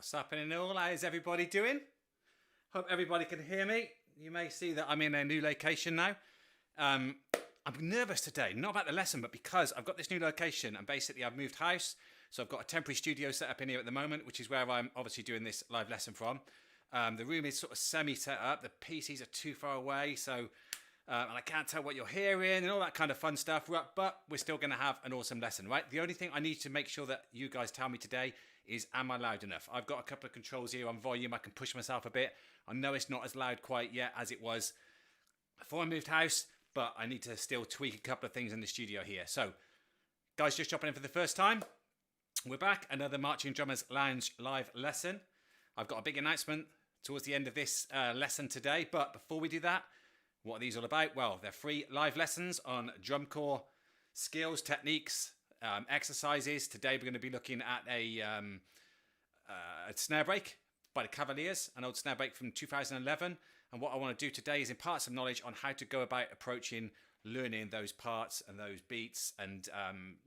What's happening all? How's everybody doing? Hope everybody can hear me. You may see that I'm in a new location now. I'm nervous today, not about the lesson, but because I've got this new location and basically I've moved house. So I've got a temporary studio set up in here at the moment, which is where I'm obviously doing this live lesson from. The room is sort of semi-set up. The PCs are too far away, so and I can't tell what you're hearing and all that kind of fun stuff. But we're still going to have an awesome lesson, right? The only thing I need to make sure that you guys tell me today is, am I loud enough? I've got a couple of controls here on volume. I can push myself a bit. I know it's not as loud quite yet as it was before I moved house, but I need to still tweak a couple of things in the studio here. So, guys, just jumping in for the first time. We're back, another Marching Drummers Lounge live lesson. I've got a big announcement towards the end of this lesson today, but before we do that, what are these all about? Well, they're free live lessons on drum corps skills, techniques, exercises. Today we're going to be looking at a Snare Break by the Cavaliers, an old Snare Break from 2011. And what I want to do today is impart some knowledge on how to go about approaching learning those parts and those beats and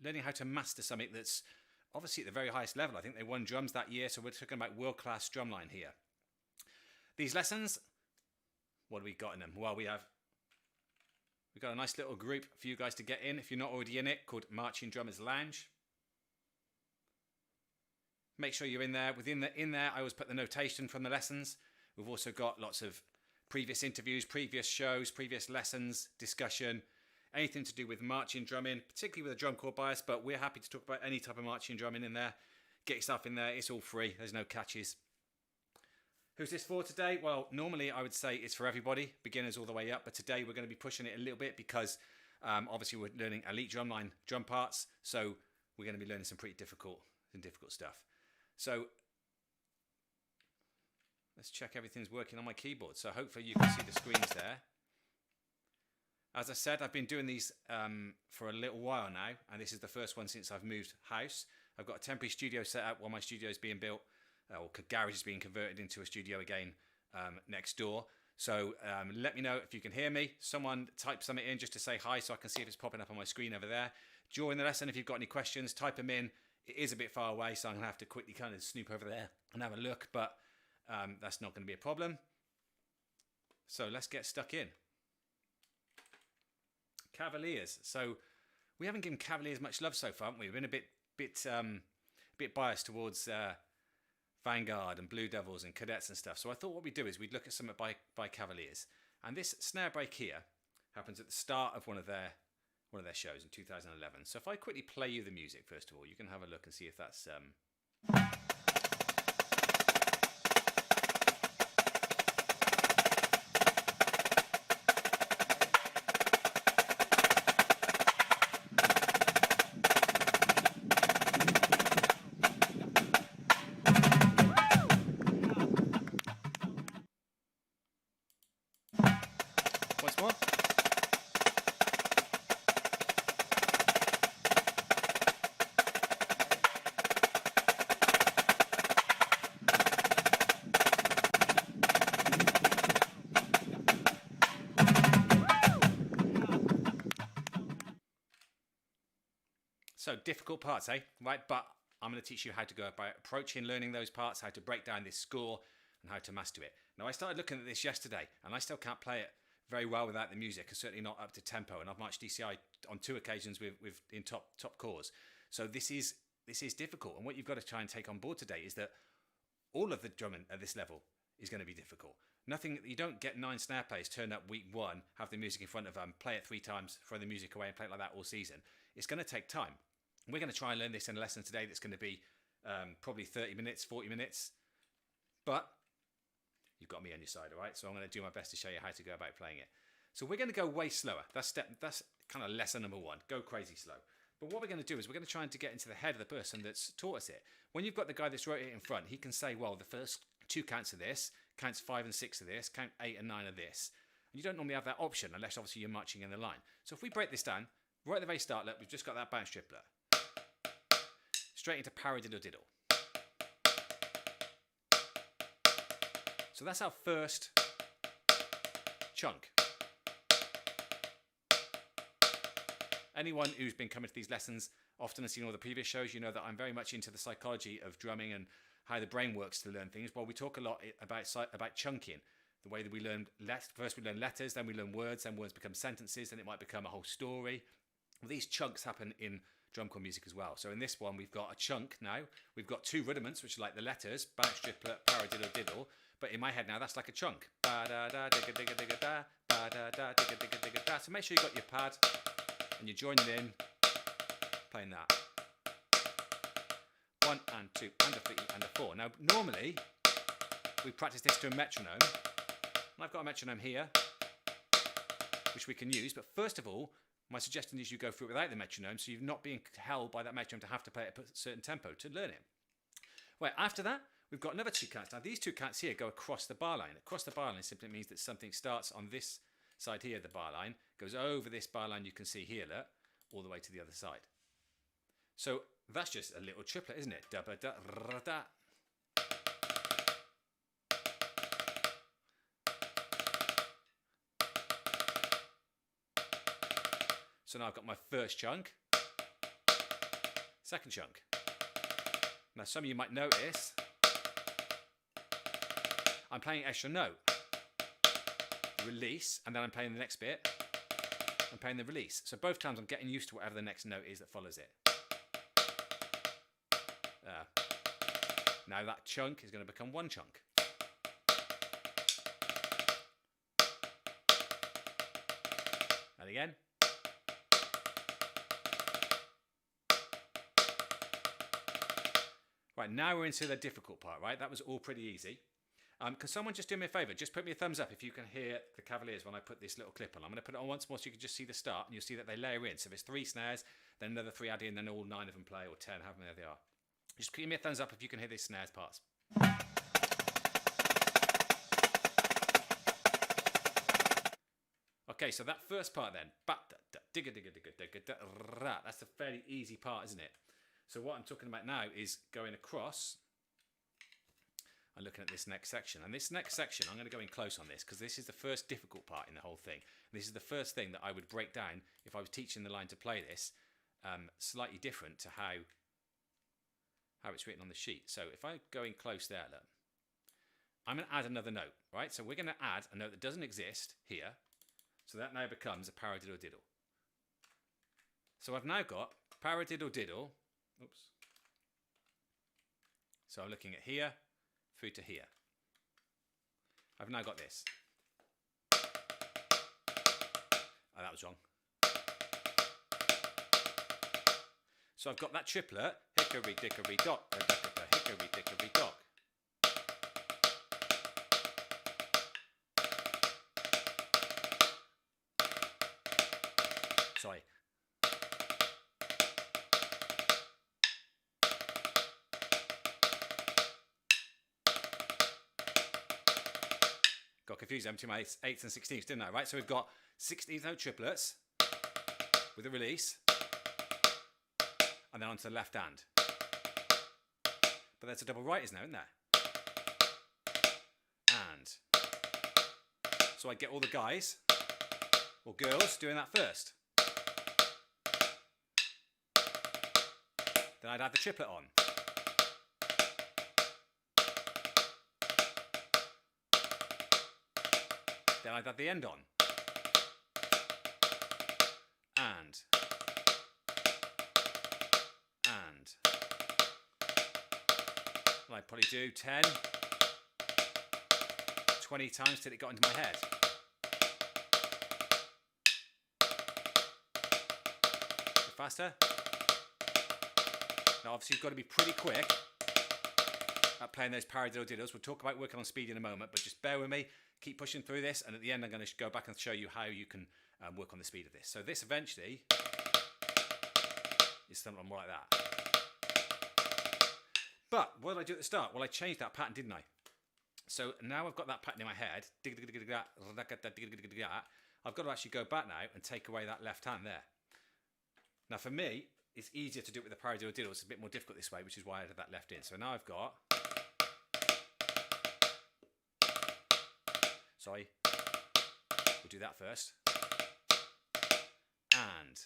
learning how to master something that's obviously at the very highest level. I think they won drums that year, so we're talking about world-class drumline here. These lessons, what do we got in them? Well, we've got a nice little group for you guys to get in if you're not already in it, called Marching Drummers Lounge. Make sure you're in there. In there, I always put the notation from the lessons. We've also got lots of previous interviews, previous shows, previous lessons, discussion, anything to do with marching drumming, particularly with a drum corps bias, but we're happy to talk about any type of marching drumming in there. Get yourself in there. It's all free. There's no catches. Who's this for today? Well, normally I would say it's for everybody, beginners all the way up, but today we're going to be pushing it a little bit because obviously we're learning elite drumline drum parts, so we're going to be learning some pretty difficult stuff. So let's check everything's working on my keyboard. So hopefully you can see the screens there. As I said, I've been doing these for a little while now, and this is the first one since I've moved house. I've got a temporary studio set up while my studio is being built. Or garage is being converted into a studio again next door. So let me know if you can hear me. Someone type something in just to say hi so I can see if it's popping up on my screen over there. During the lesson, if you've got any questions, type them in. It is a bit far away, so I'm going to have to quickly kind of snoop over there and have a look, but that's not going to be a problem. So let's get stuck in. Cavaliers. So we haven't given Cavaliers much love so far, haven't we? We've been a bit biased towards Vanguard and Blue Devils and Cadets and stuff. So I thought what we'd do is we'd look at something by Cavaliers. And this Snare Break here happens at the start of one of their shows in 2011. So if I quickly play you the music, first of all, you can have a look and see if that's once more. So difficult parts, eh? Right, but I'm going to teach you how to go about approaching learning those parts, how to break down this score, and how to master it. Now, I started looking at this yesterday, and I still can't play it very well without the music, and certainly not up to tempo. And I've marched DCI on 2 occasions with in top chords. So this is difficult. And what you've got to try and take on board today is that all of the drumming at this level is going to be difficult. Nothing. You don't get 9 snare players turn up week 1, have the music in front of them, play it 3 times, throw the music away, and play it like that all season. It's going to take time. We're going to try and learn this in a lesson today that's going to be probably 30 minutes, 40 minutes. But you've got me on your side, all right? So I'm going to do my best to show you how to go about playing it. So we're going to go way slower. That's kind of lesson number 1. Go crazy slow. But what we're going to do is we're going to try to get into the head of the person that's taught us it. When you've got the guy that's wrote it in front, he can say, well, the first 2 counts of this, counts 5 and 6 of this, count 8 and 9 of this. And you don't normally have that option unless obviously you're marching in the line. So if we break this down, right at the very start, look, we've just got that bounce triplet. Straight into Paradiddle Diddle. So that's our first chunk. Anyone who's been coming to these lessons often has seen all the previous shows, you know that I'm very much into the psychology of drumming and how the brain works to learn things, well, we talk a lot about chunking. The way that we learn, first we learn letters, then we learn words, then words become sentences, then it might become a whole story. Well, these chunks happen in drum corps music as well. So in this one, we've got a chunk now. We've got 2 rudiments, which are like the letters, bounce, triplet, paradiddle, diddle. But in my head now, that's like a chunk. Ba-da-da, digga-digga-digga-da, ba-da-da, digga-digga-digga-da. So make sure you've got your pad and you're joining in, playing that. 1 and 2 and a 3 and a 4. Now, normally, we practice this to a metronome. And I've got a metronome here, which we can use. But first of all, my suggestion is you go through it without the metronome, so you're not being held by that metronome to have to play at a certain tempo to learn it. Right, after that, we've got another 2 counts. Now, these 2 counts here go across the bar line. Across the bar line simply means that something starts on this side here, the bar line, goes over this bar line you can see here, look, all the way to the other side. So that's just a little triplet, isn't it? Da-ba-da-ra-da. So now I've got my first chunk, second chunk. Now some of you might notice I'm playing extra note, release, and then I'm playing the next bit, I'm playing the release. So both times I'm getting used to whatever the next note is that follows it. Now that chunk is going to become 1 chunk. And again. Right, now we're into the difficult part, right? That was all pretty easy. Can someone just do me a favour? Just put me a thumbs up if you can hear the Cavaliers when I put this little clip on. I'm going to put it on once more so you can just see the start, and you'll see that they layer in. So there's 3 snares, then another 3 add in, then all 9 of them play, or 10, however many they are. Just give me a thumbs up if you can hear these snares parts. Okay, so that first part then, that's a fairly easy part, isn't it? So what I'm talking about now is going across and looking at this next section. And this next section, I'm going to go in close on this because this is the first difficult part in the whole thing. And this is the first thing that I would break down if I was teaching the line to play this, slightly different to how it's written on the sheet. So if I go in close there, look, I'm going to add another note, right? So we're going to add a note that doesn't exist here. So that now becomes a paradiddle diddle. So I've now got paradiddle diddle. Oops. So I'm looking at here through to here. I've now got this. Oh, that was wrong. So I've got that triplet, hickory dickory dock, hickory dickory dock. Sorry. Got confused then between my 8ths and 16ths, didn't I? Right, so we've got 16th note triplets with a release, and then onto the left hand. But there's a double right, isn't there? And so I get all the guys or girls doing that first. Then I'd add the triplet on. Then I'd add the end on. And I'd probably do 10, 20 times till it got into my head. A bit faster. Now obviously you've got to be pretty quick at playing those paradiddle diddles. We'll talk about working on speed in a moment, but just bear with me, keep pushing through this, and at the end I'm going to go back and show you how you can work on the speed of this. So this eventually is something more like that. But what did I do at the start? Well, I changed that pattern, didn't I? So now I've got that pattern in my head. I've got to actually go back now and take away that left hand there. Now for me, it's easier to do it with the paradiddle diddle. It's a bit more difficult this way, which is why I added that left in. So now I've got... Sorry. We'll do that first. And...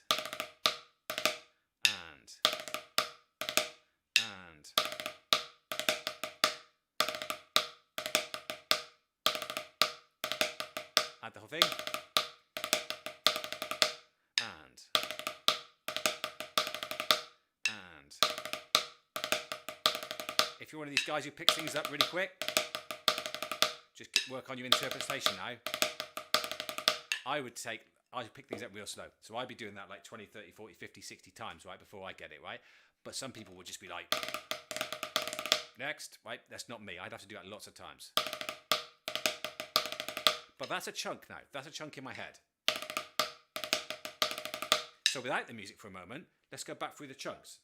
thing. And if you're one of these guys who picks things up really quick, just work on your interpretation now. I pick things up real slow. So I'd be doing that like 20, 30, 40, 50, 60 times, right, before I get it, right? But some people would just be like, next, right? That's not me. I'd have to do that lots of times. But that's a chunk now. That's a chunk in my head. So without the music for a moment, let's go back through the chunks.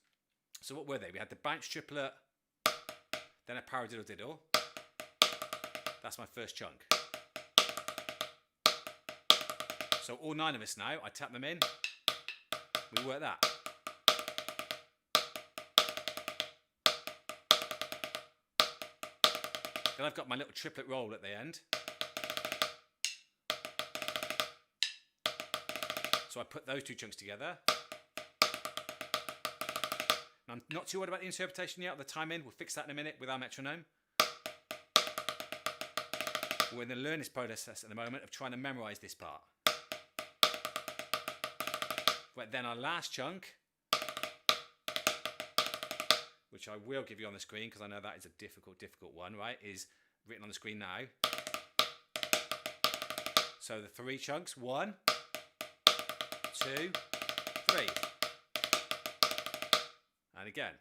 So what were they? We had the bounce triplet, then a paradiddle diddle. That's my first chunk. So all 9 of us now, I tap them in, we work that. Then I've got my little triplet roll at the end. So I put those 2 chunks together. And I'm not too worried about the interpretation yet, or the time in. We'll fix that in a minute with our metronome. We're in the learning process at the moment of trying to memorize this part. But then our last chunk, which I will give you on the screen because I know that is a difficult one, right, is written on the screen now. So the 3 chunks, 1, 2, 3. And again.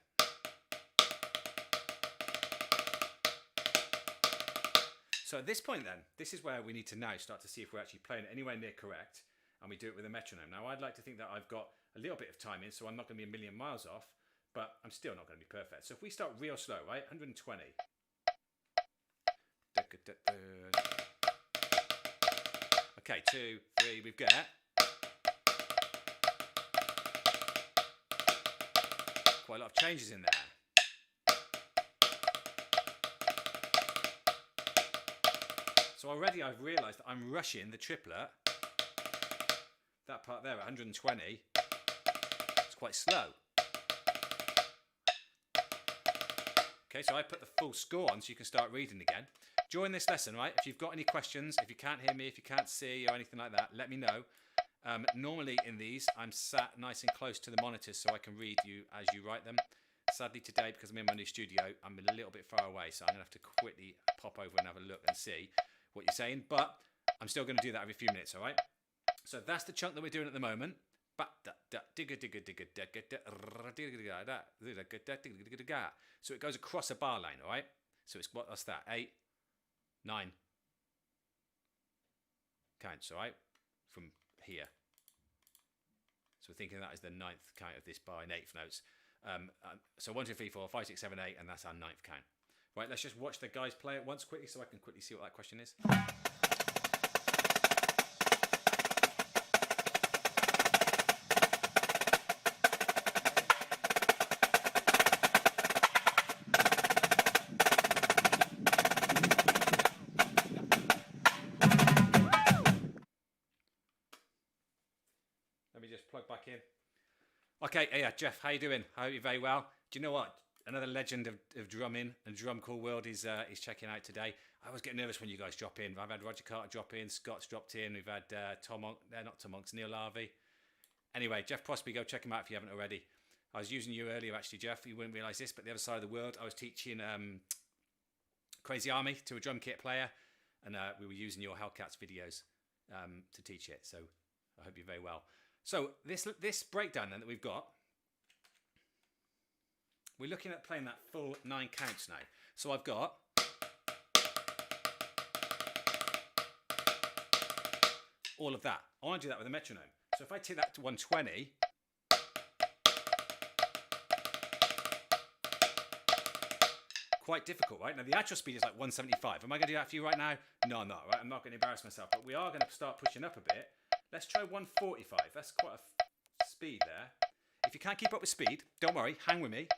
So at this point then, this is where we need to now start to see if we're actually playing it anywhere near correct, and we do it with a metronome. Now I'd like to think that I've got a little bit of time in, so I'm not going to be a million miles off, but I'm still not going to be perfect. So if we start real slow, right, 120. Okay, 2, 3, we've got quite a lot of changes in there. So already I've realised that I'm rushing the triplet. That part there at 120, it's quite slow. Okay, so I put the full score on so you can start reading again. During this lesson, right, if you've got any questions, if you can't hear me, if you can't see or anything like that, let me know. Normally in these, I'm sat nice and close to the monitors so I can read you as you write them. Sadly today, because I'm in my new studio, I'm a little bit far away, so I'm going to have to quickly pop over and have a look and see what you're saying. But I'm still going to do that every few minutes, all right? So that's the chunk that we're doing at the moment. So it goes across a bar line, all right? So it's what's that? 8, 9 counts, all right? From here. So we're thinking that is the 9th count of this bar in 8th notes. So 1, 2, 3, 4, 5, 6, 7, 8, and that's our 9th count. Right, let's just watch the guys play it once quickly so I can quickly see what that question is. Let me just plug back in. Okay, yeah, Geoff, how you doing? I hope you're very well. Do you know what? Another legend of drumming and drum call world is checking out today. I always get nervous when you guys drop in. I've had Roger Carter drop in, Scott's dropped in, we've had Neil Larvey. Anyway, Geoff Prosby, go check him out if you haven't already. I was using you earlier actually, Geoff. You wouldn't realise this, but the other side of the world, I was teaching Crazy Army to a drum kit player, and we were using your Hellcats videos to teach it. So I hope you're very well. So this breakdown then that we've got, we're looking at playing that full 9 counts now. So I've got all of that. I want to do that with a metronome. So if I take that to 120, quite difficult, right? Now the actual speed is like 175. Am I going to do that for you right now? No, I'm not, right? I'm not going to embarrass myself, but we are going to start pushing up a bit. Let's try 145. That's quite a speed there. If you can't keep up with speed, don't worry, hang with me.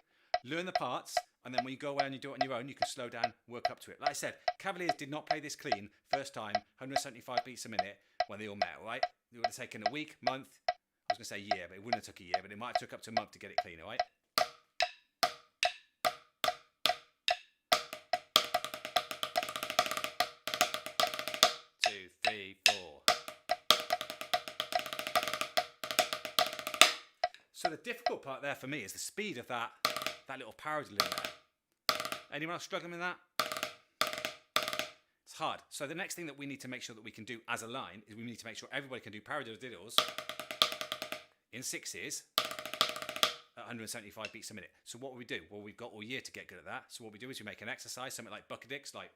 Learn the parts, and then when you go away and you do it on your own, you can slow down, work up to it. Like I said, Cavaliers did not play this clean first time, 175 beats a minute when they all met, right? It would have taken a week, month, I was going to say year, but it wouldn't have took a year, but it might have took up to a month to get it clean, all right? Two, three, 4. So the difficult part there for me is the speed of that little paradiddle in there. Anyone else struggling with that? It's hard. So the next thing that we need to make sure that we can do as a line is we need to make sure everybody can do paradiddles in sixes at 175 beats a minute. So what will we do? Well, we've got all year to get good at that. So what we do is we make an exercise, something like bucket dicks, like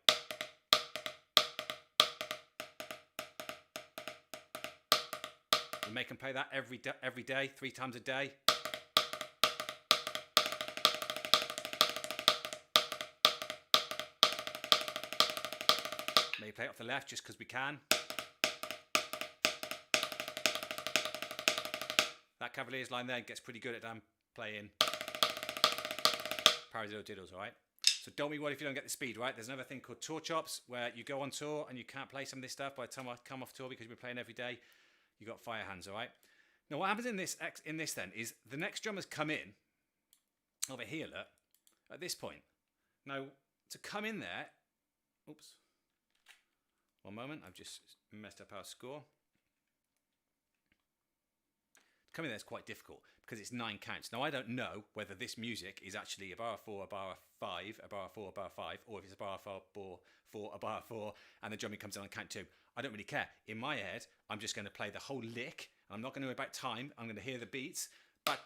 we make them play that every day, 3 times a day. Maybe play it off the left just because we can. That Cavaliers line there gets pretty good at playing Paradiddles, alright? So don't be worried if you don't get the speed, right? There's another thing called tour chops, where you go on tour and you can't play some of this stuff. By the time I come off tour, because you've been playing every day, you got fire hands, alright? Now what happens in this then is the next drummers come in over here, look, at this point. Now to come in there, oops, one moment, I've just messed up our score. Coming there is quite difficult because it's 9 counts. Now I don't know whether this music is actually a bar 4, a bar 5, a bar 4, a bar 5, or if it's a bar 4, a bar 4, and the drumming comes in on count 2. I don't really care. In my head, I'm just going to play the whole lick. And I'm not going to worry about time. I'm going to hear the beats. Then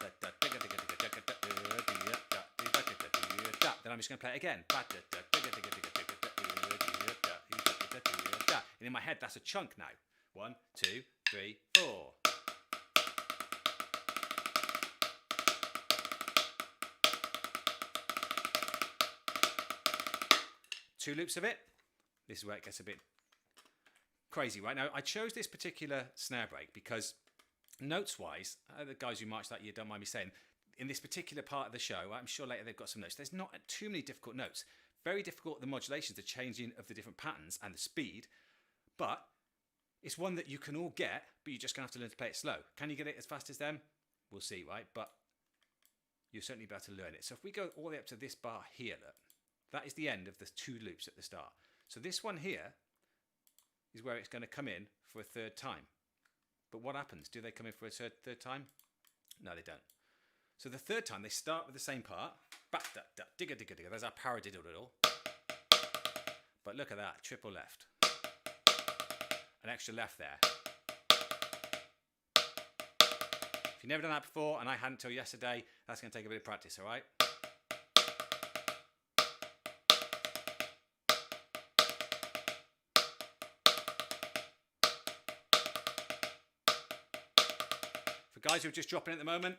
I'm just going to play it again. And in my head, that's a chunk now. 1, 2, 3, 4. 2 loops of it. This is where it gets a bit crazy, right? Now, I chose this particular snare break because notes-wise, the guys who marched that year don't mind me saying, in this particular part of the show, I'm sure later they've got some notes, there's not too many difficult notes. Very difficult, the modulations, the changing of the different patterns and the speed, but it's one that you can all get, but you're just going to have to learn to play it slow. Can you get it as fast as them? We'll see, right? But you'll certainly be able to learn it. So if we go all the way up to this bar here, look, that is the end of the 2 loops at the start. So this one here is where it's going to come in for a 3rd time. But what happens? Do they come in for a third time? No, they don't. So the 3rd time, they start with the same part. Digga, digga, digga. There's our paradiddle. But look at that, triple left. An extra left there. If you've never done that before, and I hadn't till yesterday, that's going to take a bit of practice, all right? For guys who are just dropping at the moment,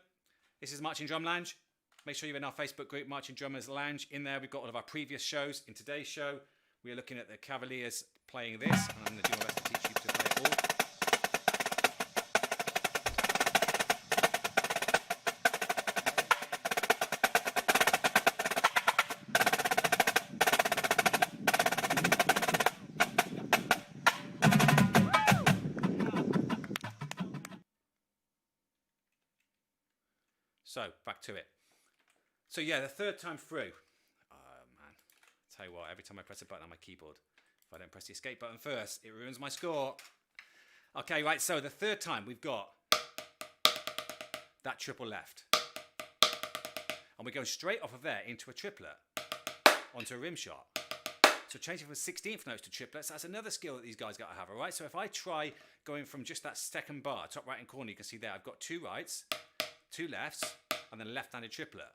this is Marching Drum Lounge. Make sure you're in our Facebook group, Marching Drummers Lounge. In there, we've got all of our previous shows. In today's show, we are looking at the Cavaliers playing this, and I'm going to do my best to teach you to play it all. So, back to it. So yeah, the 3rd time through. Oh man, I'll tell you what, every time I press a button on my keyboard, if I don't press the escape button first, it ruins my score. Okay, right, so the 3rd time we've got that triple left. And we go straight off of there into a triplet, onto a rim shot. So changing from 16th notes to triplets, that's another skill that these guys got to have, all right? So if I try going from just that 2nd bar, top right hand corner, you can see there, I've got 2 rights, 2 lefts, and then a left-handed triplet,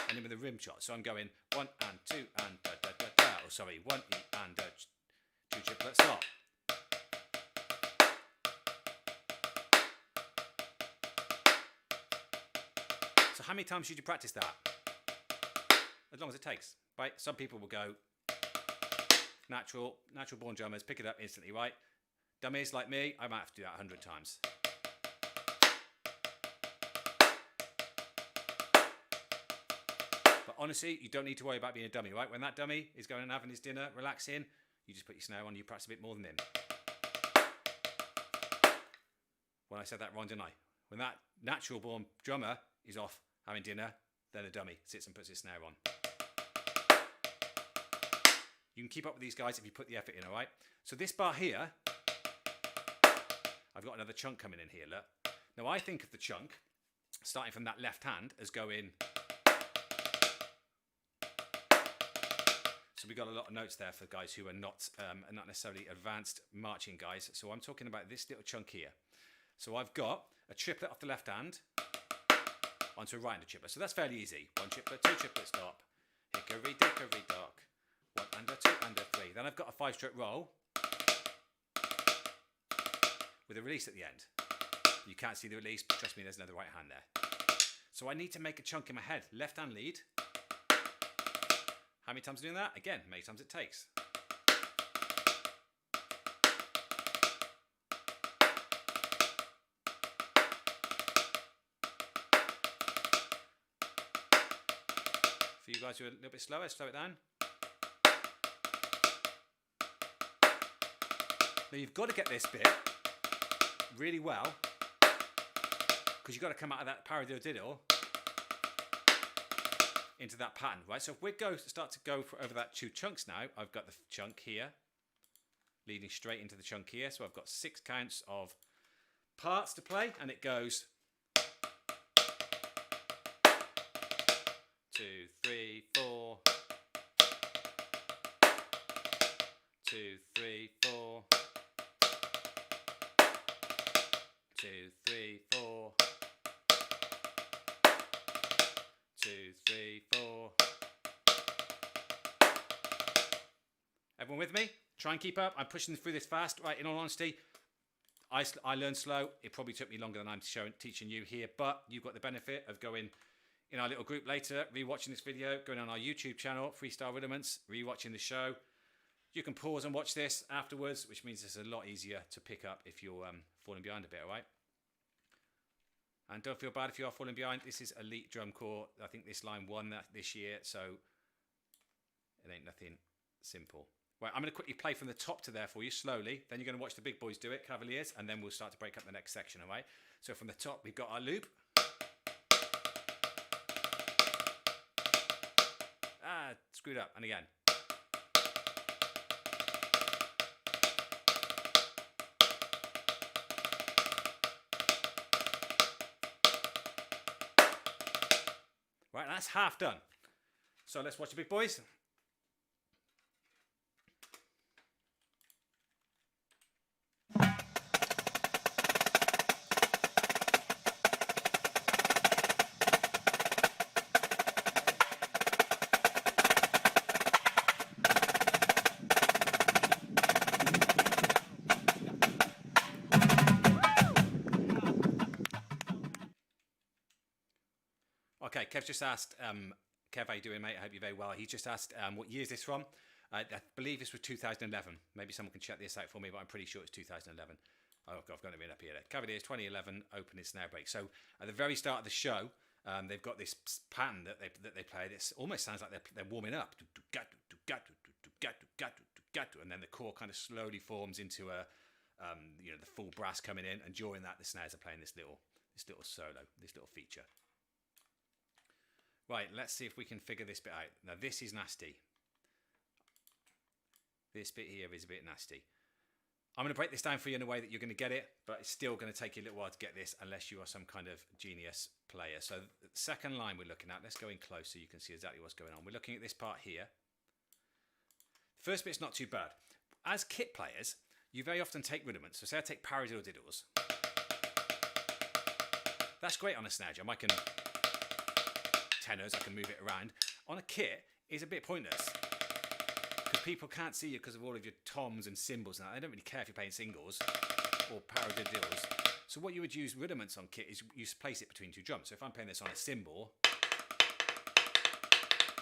and then with a rim shot. So I'm going 1 and 2 and da da da da. Oh, sorry, 1 and 2 triplets stop. So how many times should you practice that? As long as it takes, right? Some people will go natural born drummers, pick it up instantly, right? Dummies like me, I might have to do that 100 times. Honestly, you don't need to worry about being a dummy, right? When that dummy is going and having his dinner, relaxing, you just put your snare on, you practice a bit more than him. When I said that wrong, didn't I? When that natural born drummer is off having dinner, then the dummy sits and puts his snare on. You can keep up with these guys if you put the effort in, all right? So this bar here, I've got another chunk coming in here, look. Now I think of the chunk starting from that left hand as going. So we got a lot of notes there for guys who are not necessarily advanced marching guys. So I'm talking about this little chunk here. So I've got a triplet off the left hand onto a right-handed triplet. So that's fairly easy. 1 triplet, 2 triplet, stop. Hickory dickory dock. 1 and a 2 and a 3. Then I've got a 5-stroke roll with a release at the end. You can't see the release, but trust me, there's another right hand there. So I need to make a chunk in my head. Left hand lead. How many times doing that? Again, how many times it takes. For you guys who are a little bit slower, slow it down. Now you've got to get this bit really well, because you've got to come out of that paradiddle into that pattern, right? So if we start to go over that 2 chunks now, I've got the chunk here leading straight into the chunk here. So I've got 6 counts of parts to play, and it goes 2, 3, 4, 2, 3, 4, 2, 3, 4, 2, 3, 4. Everyone with me? Try and keep up. I'm pushing through this fast. Right, in all honesty, I learned slow. It probably took me longer than I'm teaching you here, but you've got the benefit of going in our little group later, rewatching this video, going on our YouTube channel, Freestyle Rudiments, rewatching the show. You can pause and watch this afterwards, which means it's a lot easier to pick up if you're falling behind a bit, all right? And don't feel bad if you are falling behind. This is elite drum corps. I think this line won that this year, so it ain't nothing simple. Right, I'm going to quickly play from the top to there for you slowly. Then you're going to watch the big boys do it, Cavaliers, and then we'll start to break up the next section, all right? So from the top, we've got our loop. Screwed up, and again. Right, that's half done. So let's watch the big boys. Okay, Kev just asked, Kev, how you doing, mate? I hope you're very well. He just asked what year is this from? I believe this was 2011. Maybe someone can check this out for me, but I'm pretty sure it's 2011. Oh, I've got it up here. Cavaliers 2011 opening Snare Break. So at the very start of the show, they've got this pattern that they play. It almost sounds like they're warming up. And then the core kind of slowly forms into the full brass coming in, and during that the snares are playing this little solo, this little feature. Right, let's see if we can figure this bit out. Now this is nasty. This bit here is a bit nasty. I'm going to break this down for you in a way that you're going to get it, but it's still going to take you a little while to get this unless you are some kind of genius player. So the second line we're looking at, let's go in close so you can see exactly what's going on. We're looking at this part here. The first bit's not too bad. As kit players, you very often take rudiments. So say I take Paradiddles. That's great on a snare drum. I can tenors, I can move it around. On a kit, it's a bit pointless because people can't see you because of all of your toms and cymbals and that. They don't really care if you're playing singles or paradiddles. So what you would use rudiments on kit is you place it between 2 drums. So if I'm playing this on a cymbal,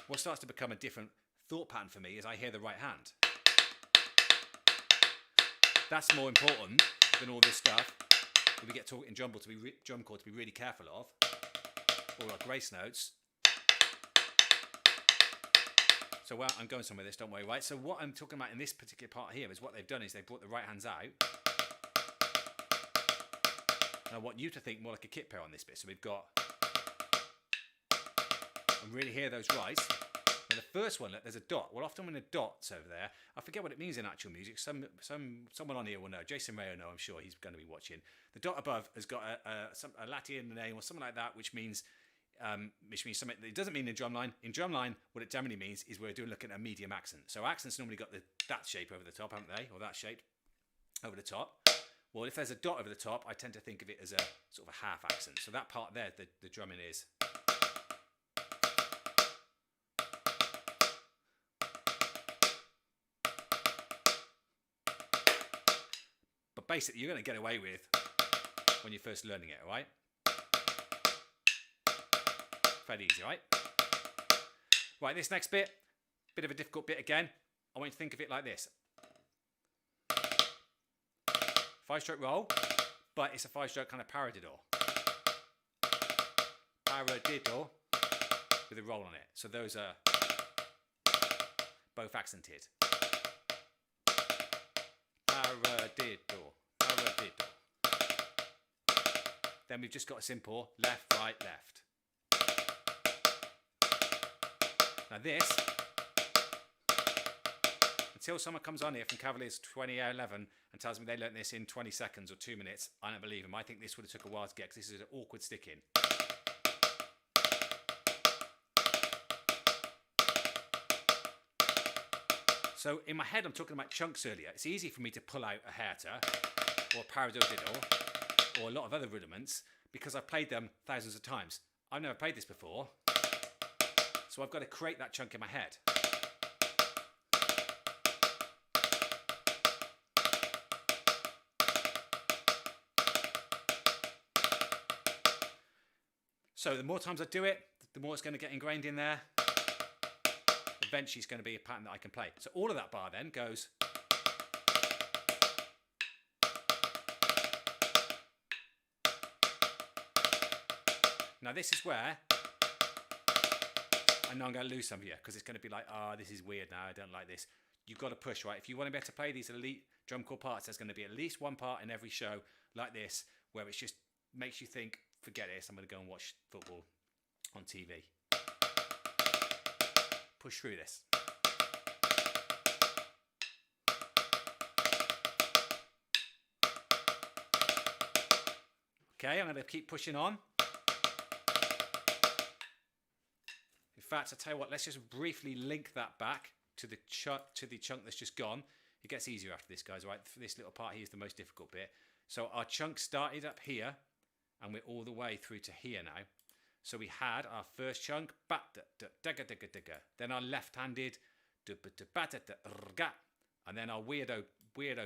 what starts to become a different thought pattern for me is I hear the right hand. That's more important than all this stuff that we get taught in drum corps to be really careful of, or like grace notes. So I'm going somewhere with this, don't worry, right? So what I'm talking about in this particular part here is what they've done is they've brought the right hands out. And I want you to think more like a kit player on this bit. So we've got, and really hear those rights. And the first one, look, there's a dot. Well, often when a dot's over there, I forget what it means in actual music. Someone on here will know. Jason Ray will know, I'm sure. He's going to be watching. The dot above has got a Latin name or something like that, which means something that it doesn't mean in drumline. In drumline, what it generally means is we're looking at a medium accent. So accents normally got that shape over the top, haven't they? Or that shape over the top. Well, if there's a dot over the top, I tend to think of it as a sort of a half accent. So that part there, the drumming is. But basically, you're going to get away with when you're first learning it, all right? Fairly easy, right? Right, this next bit of a difficult bit again. I want you to think of it like this. 5-stroke roll, but it's a 5-stroke kind of paradiddle. Paradiddle with a roll on it. So those are both accented. Paradiddle, paradiddle. Then we've just got a simple left, right, left. Now this, until someone comes on here from Cavaliers 2011 and tells me they learnt this in 20 seconds or 2 minutes, I don't believe them. I think this would have took a while to get, because this is an awkward stick in. So in my head, I'm talking about chunks earlier. It's easy for me to pull out a herta or a paradiddle or a lot of other rudiments because I've played them thousands of times. I've never played this before, so I've got to create that chunk in my head. So the more times I do it, the more it's going to get ingrained in there. Eventually it's going to be a pattern that I can play. So all of that bar then goes. Now this is where I know I'm going to lose some of you, because it's going to be like, this is weird now, I don't like this. You've got to push, right? If you want to be able to play these elite drum corps parts, there's going to be at least one part in every show like this where it just makes you think, forget this, I'm going to go and watch football on TV. Push through this. Okay, I'm going to keep pushing on. In fact, I tell you what, let's just briefly link that back to the chunk that's just gone. It gets easier after this, guys, right? This little part here is the most difficult bit. So our chunk started up here, and we're all the way through to here now. So we had our first chunk, then our left-handed, and then our weirdo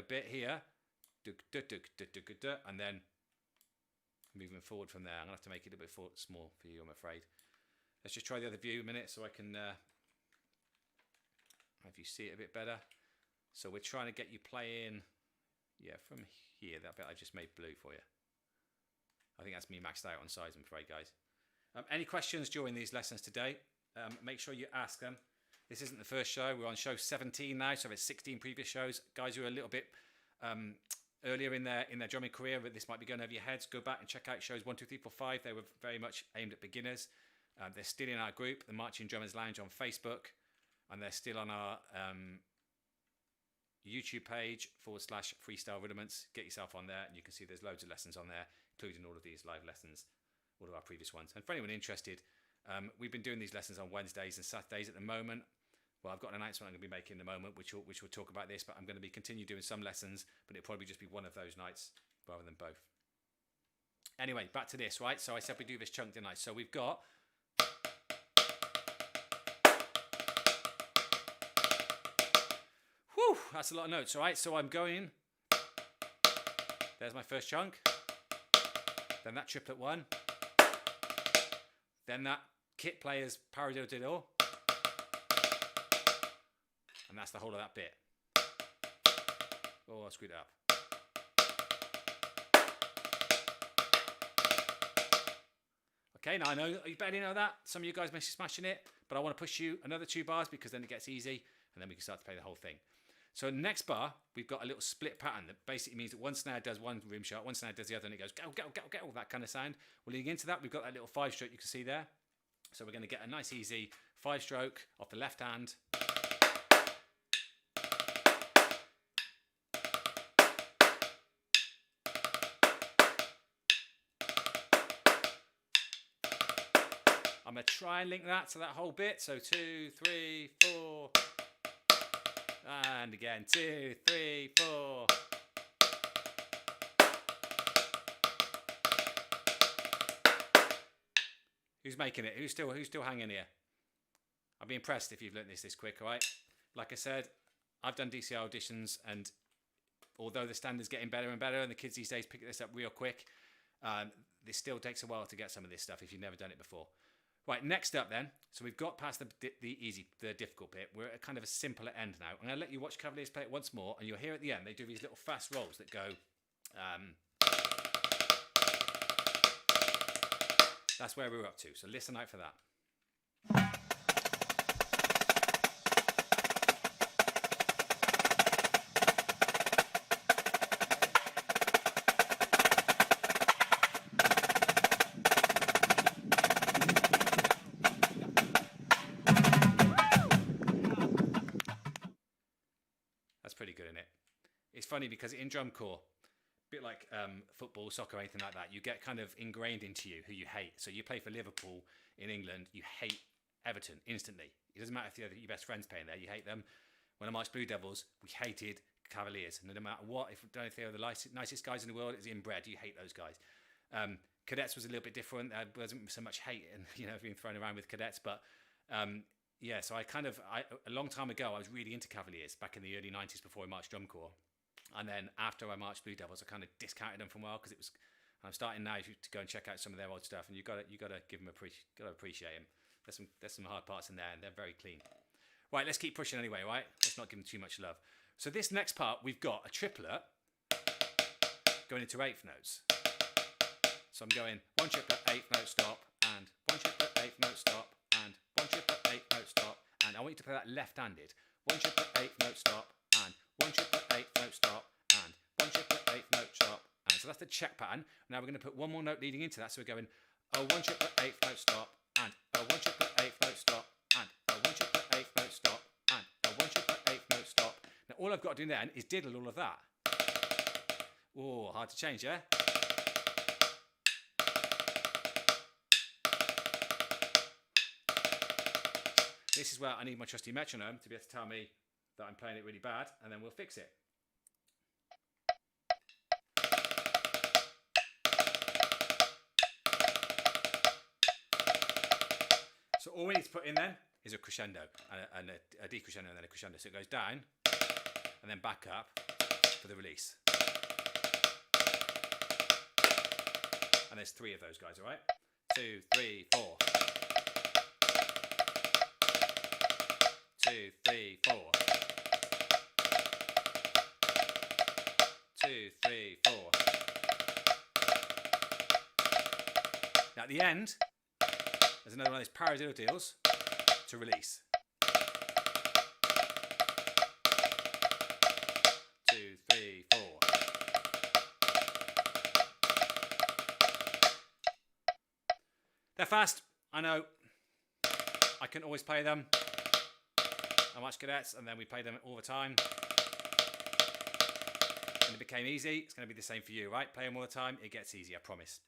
bit here, and then moving forward from there. I'm going to have to make it a bit small for you, I'm afraid. Let's just try the other view a minute so I can have you see it a bit better. So we're trying to get you playing, from here, that bit I just made blue for you. I think that's me maxed out on size, I'm afraid, guys. Any questions during these lessons today, make sure you ask them. This isn't the first show. We're on show 17 now, so it's 16 previous shows. Guys who are a little bit earlier in their drumming career, but this might be going over your heads, go back and check out shows 1, 2, 3, 4, 5. They were very much aimed at beginners. They're still in our group, the Marching Drummers Lounge on Facebook, and they're still on our YouTube page /freestyle rudiments. Get yourself on there and you can see there's loads of lessons on there, including all of these live lessons, all of our previous ones. And for anyone interested, we've been doing these lessons on Wednesdays and Saturdays at the moment. Well, I've got an announcement I'm going to be making in a moment, which will talk about this, but I'm going to be continue doing some lessons, but it'll probably just be one of those nights rather than both. Anyway, back to this, right? So I said we do this chunk tonight. So we've got that's a lot of notes, all right? So I'm going, there's my first chunk, then that triplet one, then that kit player's paradiddle, and that's the whole of that bit. Oh, I screwed it up. Okay, now I know you barely know that. Some of you guys may be smashing it, but I want to push you another 2 bars because then it gets easy, and then we can start to play the whole thing. So next bar, we've got a little split pattern that basically means that one snare does one rim shot, one snare does the other, and it goes go, go, go, go, that kind of sound. Well, leading into that, we've got that little 5-stroke you can see there. So we're going to get a nice easy 5-stroke off the left hand. I'm going to try and link that to that whole bit. So 2, 3, 4. And again, 2, 3, 4. Who's making it? Who's still hanging here? I'd be impressed if you've learnt this quick, all right? Like I said, I've done DCI auditions, and although the standard's getting better and better, and the kids these days pick this up real quick, this still takes a while to get some of this stuff if you've never done it before. Right, next up then, so we've got past the difficult bit. We're at kind of a simpler end now. I'm going to let you watch Cavaliers play it once more, and you'll hear at the end they do these little fast rolls that go. That's where we're up to, so listen out for that. That's pretty good, isn't it? It's funny because in drum corps, a bit like football, soccer, anything like that, you get kind of ingrained into you who you hate. So you play for Liverpool in England, you hate Everton instantly. It doesn't matter if your best friend's playing there, you hate them. When I marched Blue Devils, we hated Cavaliers. And no matter what, if they're the nicest guys in the world, it's inbred, you hate those guys. Cadets was a little bit different. There wasn't so much hate and being thrown around with cadets, but yeah, so a long time ago, I was really into Cavaliers back in the early 90s before I marched drum corps. And then after I marched Blue Devils, I kind of discounted them for a while because it was. I'm starting now to go and check out some of their old stuff, and you got to give them gotta appreciate them. There's some hard parts in there, and they're very clean. Right, let's keep pushing anyway. Right, let's not give them too much love. So this next part, we've got a triplet going into 8th notes. So I'm going 1 triplet 8th note stop, and 1 triplet 8th note stop, and 1 triplet 8th note stop, and I want you to play that left-handed. 1 triplet 8th note stop, and 1 triplet 8th note stop, and 1 triplet 8th note stop, and so that's the check pattern. Now we're going to put one more note leading into that, so we're going a 1 triplet 8th note stop, and a 1 triplet 8th note stop, and a 1 triplet 8th note stop, and a 1 triplet 8th note stop. Now all I've got to do then is diddle all of that. Oh, hard to change, yeah? This is where I need my trusty metronome to be able to tell me that I'm playing it really bad, and then we'll fix it. So all we need to put in then is a crescendo, and a decrescendo, and then a crescendo. So it goes down, and then back up for the release. And there's 3 of those guys, all right? 2, 3, 4. 2, 3, 4. 2, 3, 4. Now at the end, there's another one of those paradiddles to release. 2, 3, 4. They're fast, I know. I couldn't always play them. I marched cadets, and then we played them all the time. And it became easy. It's going to be the same for you, right? Play them all the time. It gets easy, I promise.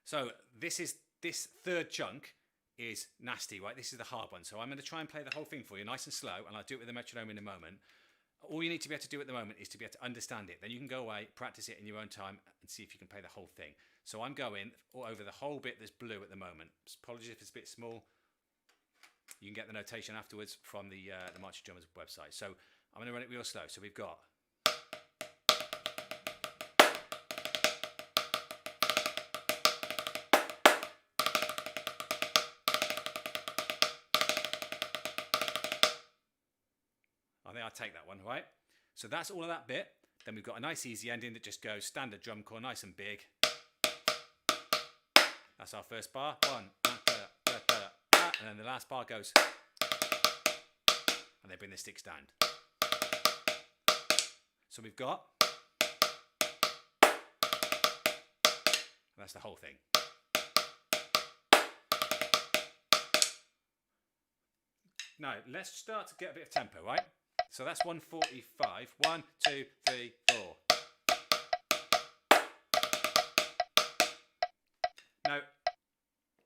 So this 3rd chunk is nasty, right? This is the hard one. So I'm going to try and play the whole thing for you, nice and slow, and I'll do it with the metronome in a moment. All you need to be able to do at the moment is to be able to understand it. Then you can go away, practice it in your own time, and see if you can play the whole thing. So I'm going over the whole bit that's blue at the moment. Apologies if it's a bit small. You can get the notation afterwards from the Marching Drummers website. So I'm going to run it real slow. So we've got. I think I'll take that one, right? So that's all of that bit. Then we've got a nice easy ending that just goes standard drum corps, nice and big. That's our first bar. 1, and then the last bar goes, and they bring the sticks down. So we've got, and that's the whole thing. Now, let's start to get a bit of tempo, right? So that's 145. 1, 2, 3, 4. Now,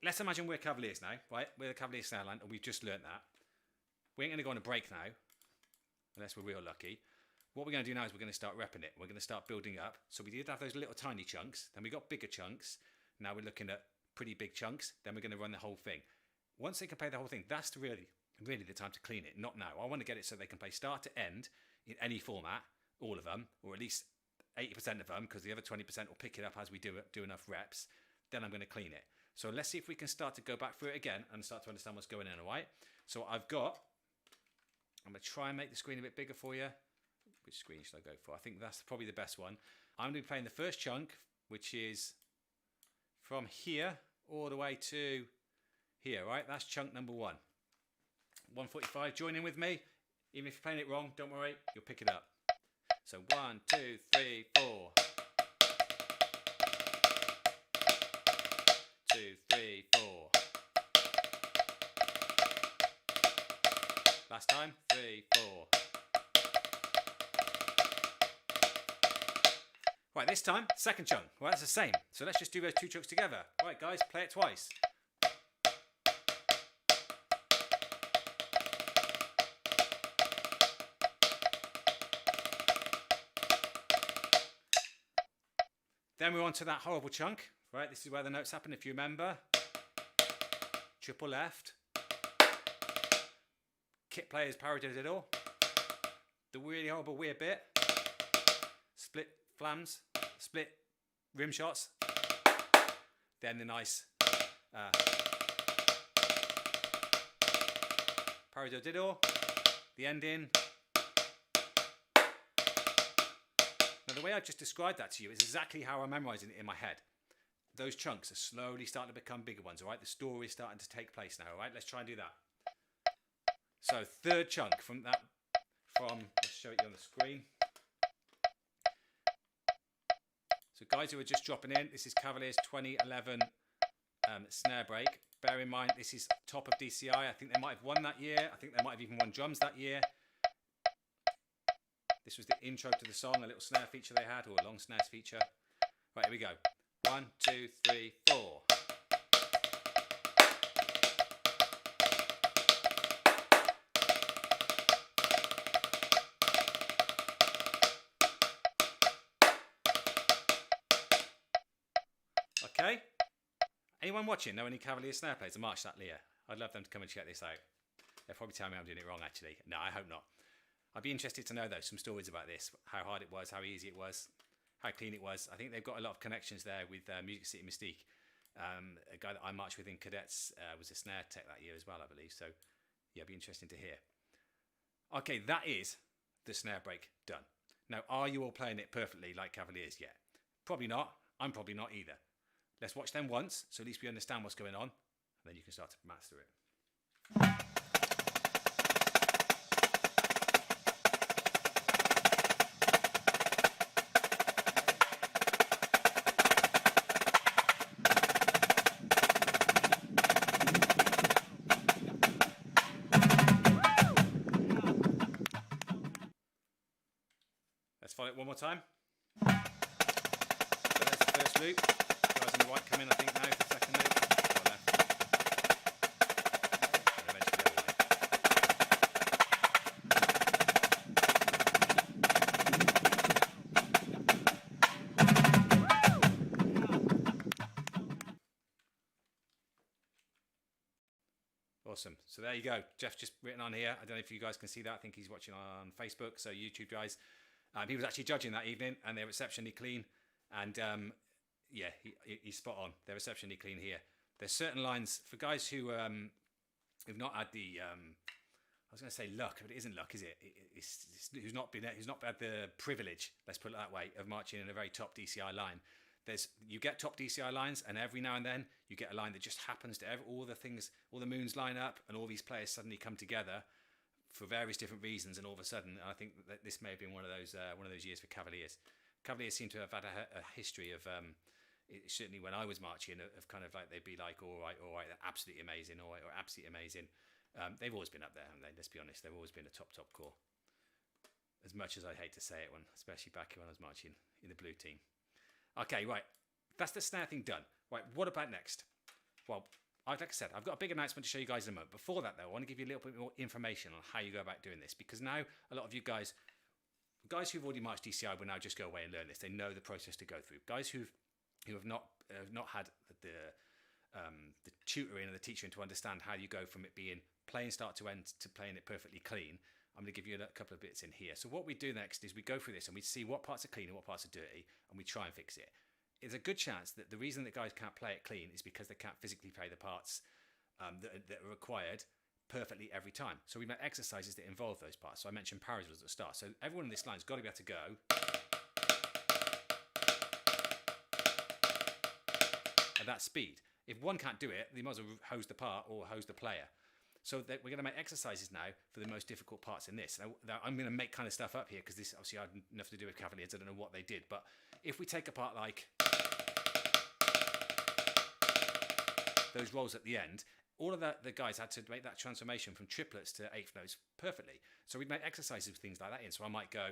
let's imagine we're Cavaliers now, right? We're the Cavaliers snare line, and we've just learnt that. We ain't going to go on a break now, unless we're real lucky. What we're going to do now is we're going to start repping it. We're going to start building up. So we did have those little tiny chunks. Then we got bigger chunks. Now we're looking at pretty big chunks. Then we're going to run the whole thing. Once they can play the whole thing, that's really the time to clean it. Not now. I want to get it so they can play start to end in any format, all of them, or at least 80% of them, because the other 20% will pick it up as we do enough reps. Then I'm going to clean it. So let's see if we can start to go back through it again and start to understand what's going on, all right? So I'm going to try and make the screen a bit bigger for you. Which screen should I go for? I think that's probably the best one. I'm going to be playing the first chunk, which is from here all the way to here, right? That's chunk number 1. 145, join in with me. Even if you're playing it wrong, don't worry, you'll pick it up. So 1, 2, 3, 4. 2, 3, 4. Last time, 3, 4. Right, this time, second chunk. Well, that's the same. So let's just do those 2 chunks together. Right, guys, play it twice. Then we're on to that horrible chunk. Right, this is where the notes happen, if you remember. Triple left. Kit players paradiddle. The really horrible weird bit. Split flams, split rim shots, then the nice paradiddle, the ending. Now the way I just described that to you is exactly how I'm memorising it in my head. Those chunks are slowly starting to become bigger ones, all right? The story is starting to take place now, all right? Let's try and do that. So third chunk let's show it you on the screen. So guys who are just dropping in, this is Cavaliers 2011 Snare Break. Bear in mind, this is top of DCI. I think they might have won that year. I think they might have even won drums that year. This was the intro to the song, a little snare feature they had, or a long snares feature. Right, here we go. 1, 2, 3, 4. Okay. Anyone watching know any Cavaliers snare players? March that Leah. I'd love them to come and check this out. They'll probably tell me I'm doing it wrong, actually. No, I hope not. I'd be interested to know, though, some stories about this. How hard it was, how easy it was, how clean it was. I think they've got a lot of connections there with Music City Mystique. A guy that I marched with in cadets was a snare tech that year as well, I believe. So, yeah, it'd be interesting to hear. Okay, that is the snare break done. Now, are you all playing it perfectly like Cavaliers yet? Probably not. I'm probably not either. Let's watch them once, so at least we understand what's going on, and then you can start to master it. Let's follow it one more time. So there's the first loop. Guys on the right come in, I think, now for the second loop. Or left. And eventually the Awesome. So there you go. Geoff just written on here. I don't know if you guys can see that. I think he's watching on Facebook. So YouTube guys. He was actually judging that evening, and they're exceptionally clean. And yeah, he's spot on. They're exceptionally clean here. There's certain lines for guys who who've not had the I was going to say luck, but it isn't luck, is it? Who's not had the privilege, let's put it that way, of marching in a very top DCI line. You get top DCI lines, and every now and then you get a line that just happens to all the moons line up, and all these players suddenly come together for various different reasons, and all of a sudden, I think that this may have been one of those years for Cavaliers. Cavaliers seem to have had a history of, certainly when I was marching, of kind of like they'd be like, all right, they're absolutely amazing, all right, or absolutely amazing, They've always been up there, haven't they? Let's be honest, they've always been a top corps. As much as I hate to say it, especially back when I was marching in the blue team. Okay, right. That's the snare thing done. Right, what about next? Well, like I said, I've got a big announcement to show you guys in a moment. Before that, though, I want to give you a little bit more information on how you go about doing this, because now a lot of you guys who've already marched DCI will now just go away and learn this. They know the process to go through. Guys who have not had the tutoring and the teaching to understand how you go from it being playing start to end to playing it perfectly clean, I'm going to give you a couple of bits in here. So what we do next is we go through this and we see what parts are clean and what parts are dirty, and we try and fix it. There's a good chance that the reason that guys can't play it clean is because they can't physically play the parts that are required perfectly every time. So we make exercises that involve those parts. So I mentioned paradiddles at the start. So everyone in this line's got to be able to go at that speed. If one can't do it, they might as well hose the part or hose the player. So we're going to make exercises now for the most difficult parts in this. Now I'm going to make kind of stuff up here because this obviously had enough to do with Cavaliers. I don't know what they did, but if we take a part like those rolls at the end, all of the guys had to make that transformation from triplets to eighth notes perfectly. So we'd make exercises with things like that in. So I might go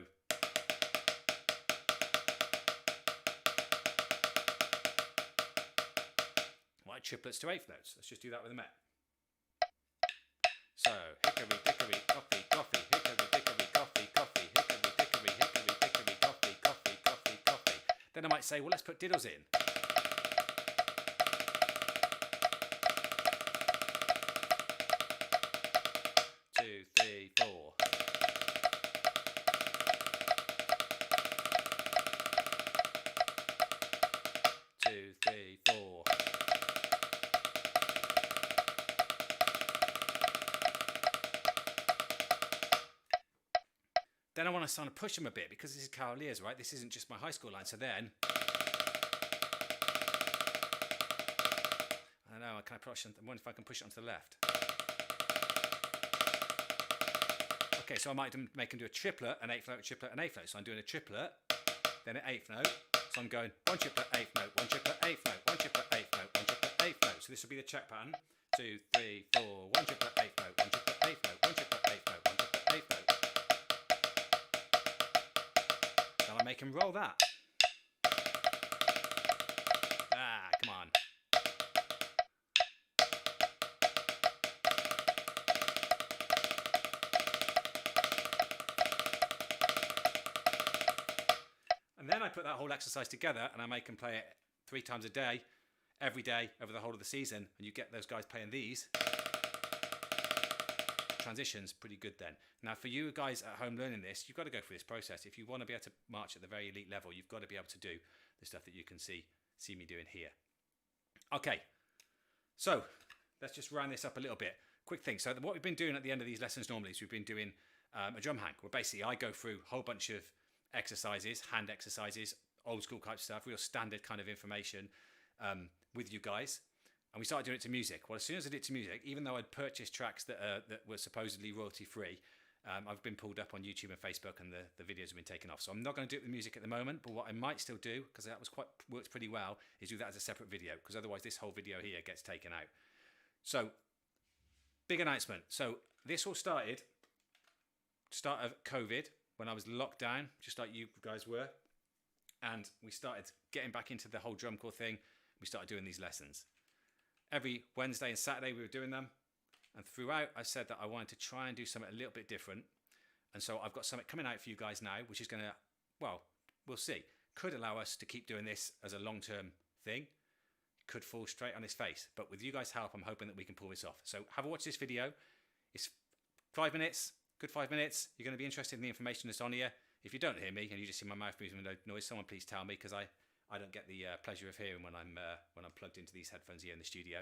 like triplets to eighth notes. Let's just do that with a Met. So hickory dickory coffee coffee, hickory dickory coffee coffee, hickory dickory coffee coffee coffee coffee. Then I might say, well, let's put diddles in. 2, 3, 4. 2, 3, 4. Then I want to kind of push them a bit because this is Cavaliers, right? This isn't just my high school line. So then, I don't know, I wonder if I can push it onto the left. Okay, so I might make them do a triplet, an eighth note, a triplet, an eighth note. So I'm doing a triplet, then an eighth note. So I'm going one triplet, eighth note, one triplet, eighth note, one triplet, eighth note, one triplet, eighth note. So this will be the check pattern. 2, 3, 4, one triplet, eighth note, one triplet, eighth note, one triplet, eighth note, one triplet, eighth note. Then I make him roll that. Ah, come on. And then I put that whole exercise together and I make them play it 3 times a day, every day, over the whole of the season. And you get those guys playing these transitions pretty good then. Now, for you guys at home learning this, you've got to go through this process. If you want to be able to march at the very elite level, you've got to be able to do the stuff that you can see me doing here. Okay, so let's just round this up a little bit. Quick thing. So what we've been doing at the end of these lessons normally is we've been doing a drum hang, where basically I go through a whole bunch of exercises, hand exercises, old school type stuff, real standard kind of information with you guys. And we started doing it to music. Well, as soon as I did it to music, even though I'd purchased tracks that were supposedly royalty free, I've been pulled up on YouTube and Facebook, and the videos have been taken off. So I'm not going to do it with music at the moment, but what I might still do, because that worked pretty well, is do that as a separate video, because otherwise this whole video here gets taken out. So, big announcement. So this all started, start of COVID, when I was locked down, just like you guys were, and we started getting back into the whole drum corps thing. We started doing these lessons. Every Wednesday and Saturday we were doing them, and throughout I said that I wanted to try and do something a little bit different, and so I've got something coming out for you guys now, which is going to, well, we'll see, could allow us to keep doing this as a long-term thing. Could fall straight on its face, but with you guys' help, I'm hoping that we can pull this off. So have a watch this video. It's 5 minutes, good 5 minutes. You're going to be interested in the information that's on here. If you don't hear me and you just see my mouth moving with no noise, someone please tell me, because I don't get the pleasure of hearing when I'm plugged into these headphones here in the studio.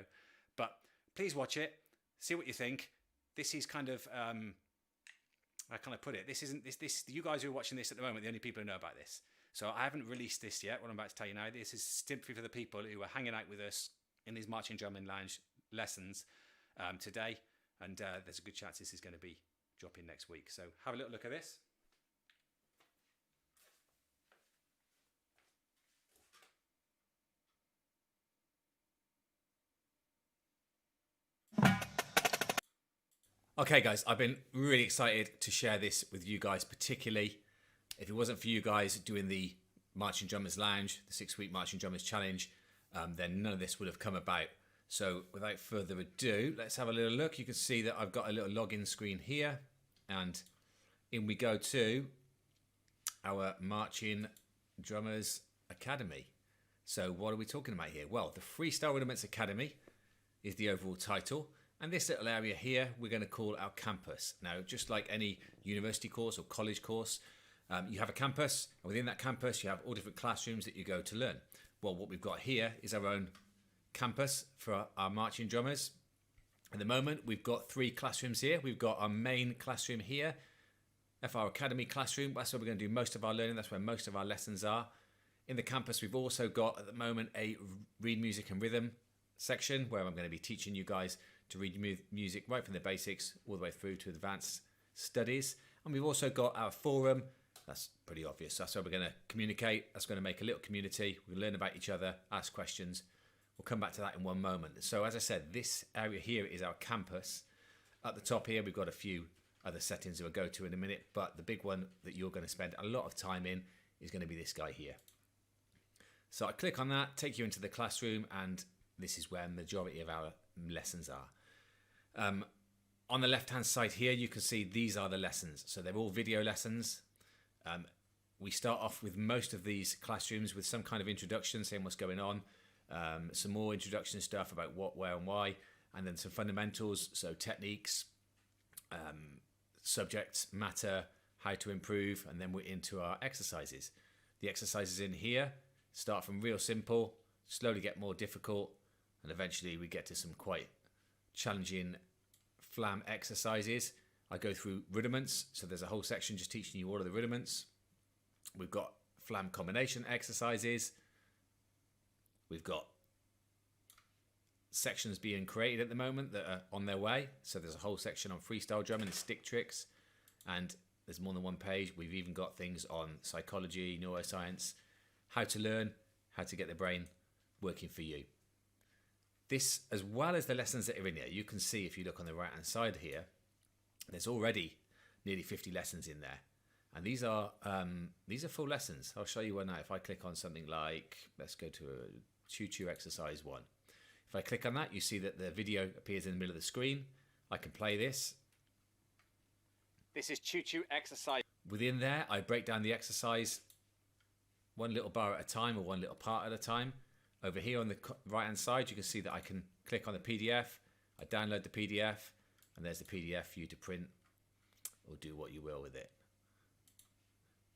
But please watch it, see what you think. This is kind of how can I put it? This isn't this. You guys who are watching this at the moment, the only people who know about this. So I haven't released this yet. What I'm about to tell you now, this is simply for the people who are hanging out with us in these marching drumming lounge lessons today. And there's a good chance this is going to be dropping next week. So have a little look at this. Okay guys, I've been really excited to share this with you guys, particularly if it wasn't for you guys doing the Marching Drummers Lounge, the 6-week Marching Drummers Challenge, then none of this would have come about. So without further ado, let's have a little look. You can see that I've got a little login screen here, and in we go to our Marching Drummers Academy. So what are we talking about here? Well, the Freestyle Rudiments Academy is the overall title, and this little area here we're going to call our campus. Now, just like any university course or college course, you have a campus, and within that campus you have all different classrooms that you go to learn. Well, what we've got here is our own campus for our marching drummers. At the moment, we've got 3 classrooms here. We've got our main classroom here, FR Academy classroom. That's where we're going to do most of our learning. That's where most of our lessons are. In the campus, we've also got at the moment a read music and rhythm section where I'm going to be teaching you guys to read music right from the basics all the way through to advanced studies. And we've also got our forum. That's pretty obvious. That's where we're going to communicate. That's going to make a little community. We'll learn about each other, ask questions. We'll come back to that in one moment. So as I said, this area here is our campus. At the top here, we've got a few other settings that we'll go to in a minute, but the big one that you're going to spend a lot of time in is going to be this guy here. So I click on that, take you into the classroom, and this is where the majority of our lessons are. On the left-hand side here, you can see these are the lessons. So they're all video lessons. We start off with most of these classrooms with some kind of introduction, saying what's going on. Some more introduction stuff about what, where and why, and then some fundamentals, so techniques, subject matter, how to improve, and then we're into our exercises. The exercises in here start from real simple, slowly get more difficult, and eventually we get to some quite challenging flam exercises. I go through rudiments, so there's a whole section just teaching you all of the rudiments. We've got flam combination exercises. We've got sections being created at the moment that are on their way. So there's a whole section on freestyle drumming and stick tricks. And there's more than one page. We've even got things on psychology, neuroscience, how to learn, how to get the brain working for you. This, as well as the lessons that are in here, you can see if you look on the right hand side here, there's already nearly 50 lessons in there. And these are full lessons. I'll show you one now. If I click on something like, let's go to a choo-choo exercise 1. If I click on that, you see that the video appears in the middle of the screen. I can play this. This is choo-choo exercise. Within there, I break down the exercise one little bar at a time or one little part at a time. Over here on the right-hand side, you can see that I can click on the PDF. I download the PDF, and there's the PDF for you to print or do what you will with it.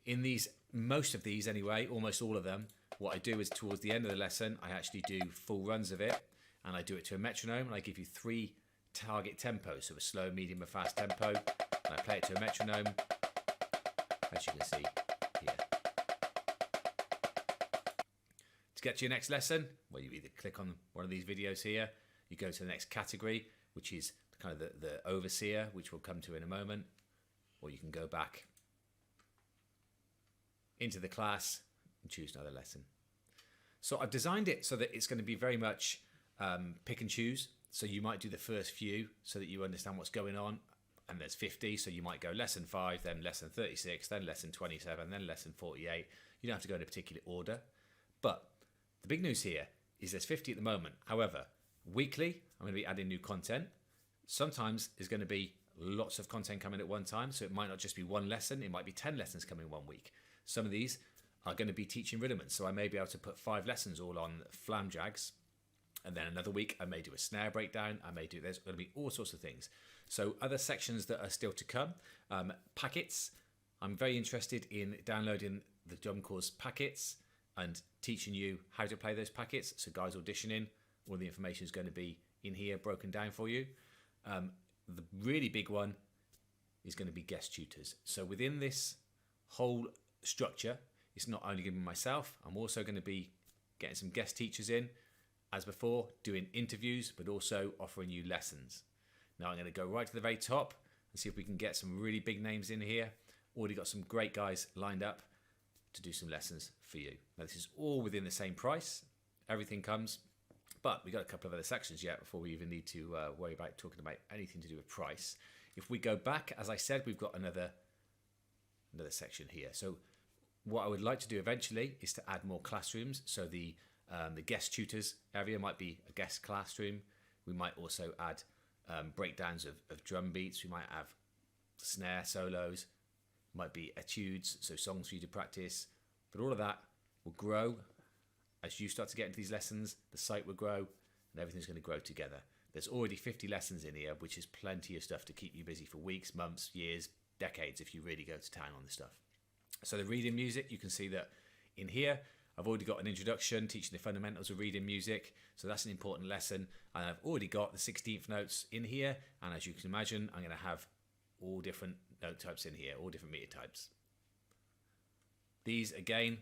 In these, most of these anyway, almost all of them, what I do is towards the end of the lesson, I actually do full runs of it, and I do it to a metronome, and I give you 3 target tempos, so a slow, medium, and fast tempo, and I play it to a metronome, as you can see here. To get to your next lesson, well, you either click on one of these videos here, you go to the next category, which is kind of the overseer, which we'll come to in a moment, or you can go back into the class and choose another lesson. So I've designed it so that it's going to be very much pick and choose. So you might do the first few so that you understand what's going on, and there's 50, so you might go lesson 5, then lesson 36, then lesson 27, then lesson 48. You don't have to go in a particular order. But the big news here is there's 50 at the moment. However, weekly I'm going to be adding new content. Sometimes there's going to be lots of content coming at one time, so it might not just be one lesson, it might be 10 lessons coming one week. Some of these are going to be teaching rudiments, so I may be able to put 5 lessons all on flam jags, and then another week I may do a snare breakdown. There's going to be all sorts of things. So other sections that are still to come. Packets. I'm very interested in downloading the drum course packets and teaching you how to play those packets. So guys auditioning, all the information is going to be in here broken down for you. The really big one is going to be guest tutors. So within this whole structure, it's not only going to be myself, I'm also going to be getting some guest teachers in, as before, doing interviews, but also offering you lessons. Now I'm going to go right to the very top and see if we can get some really big names in here. Already got some great guys lined up to do some lessons for you. Now this is all within the same price. Everything comes, but we got a couple of other sections yet before we even need to worry about talking about anything to do with price. If we go back, as I said, we've got another section here. So what I would like to do eventually is to add more classrooms. So the guest tutors area might be a guest classroom. We might also add breakdowns of drum beats. We might have snare solos, might be etudes, so songs for you to practice. But all of that will grow as you start to get into these lessons. The site will grow and everything's going to grow together. There's already 50 lessons in here, which is plenty of stuff to keep you busy for weeks, months, years, decades if you really go to town on this stuff. So the reading music, you can see that in here I've already got an introduction teaching the fundamentals of reading music, so that's an important lesson. And I've already got the 16th notes in here, and as you can imagine, I'm going to have all different note types in here, all different meter types. These again,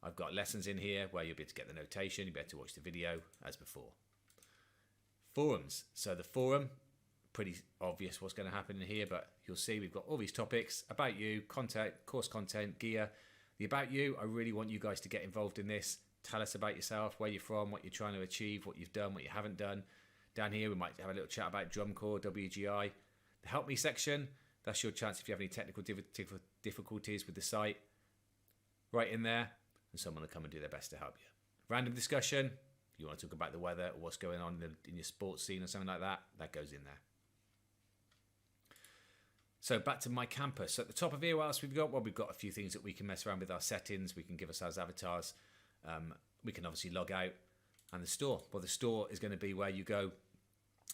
I've got lessons in here where you'll be able to get the notation, you'll be able to watch the video as before. Forums, so the forum, pretty obvious what's going to happen in here, but you'll see we've got all these topics: about you, content, course content, gear. The about you, I really want you guys to get involved in this. Tell us about yourself, where you're from, what you're trying to achieve, what you've done, what you haven't done. Down here we might have a little chat about drum corps, WGI. The help me section, that's your chance if you have any technical difficulties with the site. Right in there, and someone will come and do their best to help you. Random discussion, if you want to talk about the weather or what's going on in your sports scene or something like that, that goes in there. So back to my campus. So at the top of here, what else we've got? Well, we've got a few things that we can mess around with our settings. We can give ourselves avatars. We can obviously log out. And the store. Well, the store is going to be where you go